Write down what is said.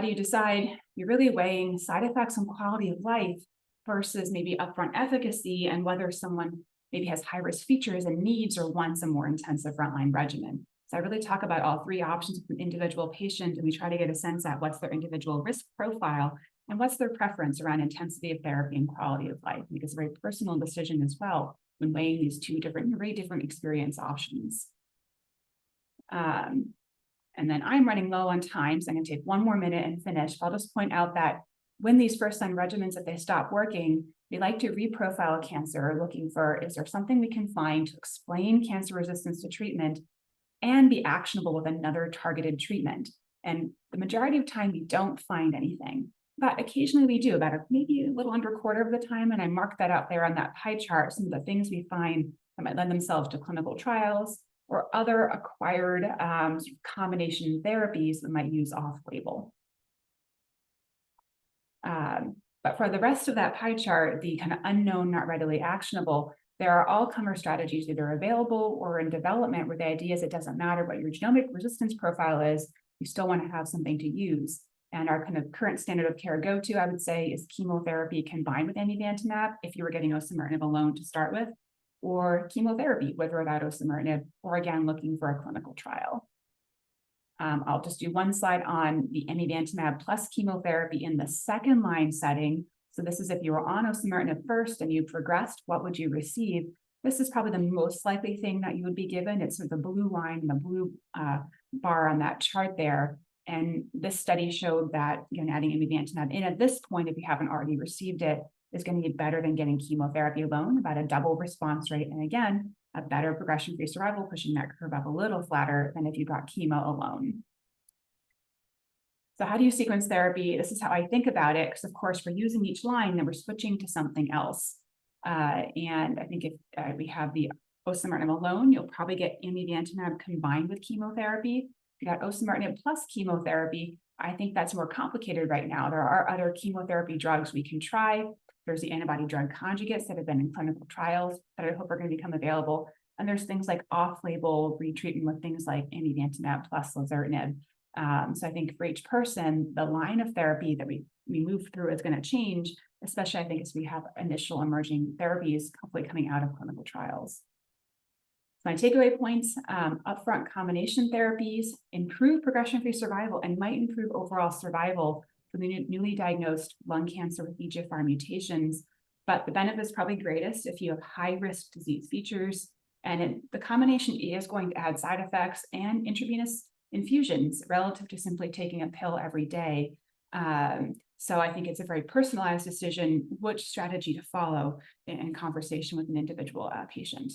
do you decide? You're really weighing side effects and quality of life versus maybe upfront efficacy and whether someone maybe has high-risk features and needs or wants a more intensive frontline regimen. So I really talk about all three options with an individual patient, and we try to get a sense at what's their individual risk profile and what's their preference around intensity of therapy and quality of life, because it's a very personal decision as well when weighing these very different experience options. And then I'm running low on time, so I'm going to take one more minute and finish. I'll just point out that when these first-line regimens, if they stop working, we like to reprofile cancer, looking for, is there something we can find to explain cancer resistance to treatment and be actionable with another targeted treatment? And the majority of time, we don't find anything, but occasionally we do, about maybe a little under a quarter of the time, and I marked that out there on that pie chart, some of the things we find that might lend themselves to clinical trials or other acquired combination therapies that might use off-label. But for the rest of that pie chart, the kind of unknown, not readily actionable, there are all-comer strategies either available or in development where the idea is it doesn't matter what your genomic resistance profile is, you still want to have something to use. And our kind of current standard of care go-to, I would say, is chemotherapy combined with amivantamab if you were getting osimertinib alone to start with, or chemotherapy with or without osimertinib, or again, looking for a clinical trial. I'll just do one slide on the amivantamab plus chemotherapy in the second line setting. So this is if you were on osimertinib first and you progressed, what would you receive? This is probably the most likely thing that you would be given. It's the blue line and the blue bar on that chart there. And this study showed that, again, adding amivantamab in at this point, if you haven't already received it, is going to be better than getting chemotherapy alone, about a double response rate. And again, a better progression-free survival, pushing that curve up a little flatter than if you got chemo alone. So how do you sequence therapy? This is how I think about it, because of course we're using each line, then we're switching to something else. And I think if we have the osimertinib alone, you'll probably get amivantamab combined with chemotherapy. If you got osimertinib plus chemotherapy, I think that's more complicated right now. There are other chemotherapy drugs we can try. There's the antibody drug conjugates that have been in clinical trials that I hope are going to become available. And there's things like off-label retreatment with things like amivantamab plus lazertinib. So I think for each person, the line of therapy that we move through is going to change, especially I think as we have initial emerging therapies hopefully coming out of clinical trials. So my takeaway points, upfront combination therapies improve progression-free survival and might improve overall survival for the newly diagnosed lung cancer with EGFR mutations, but the benefit is probably greatest if you have high-risk disease features, and the combination is going to add side effects and intravenous infusions relative to simply taking a pill every day. So I think it's a very personalized decision which strategy to follow in conversation with an individual patient.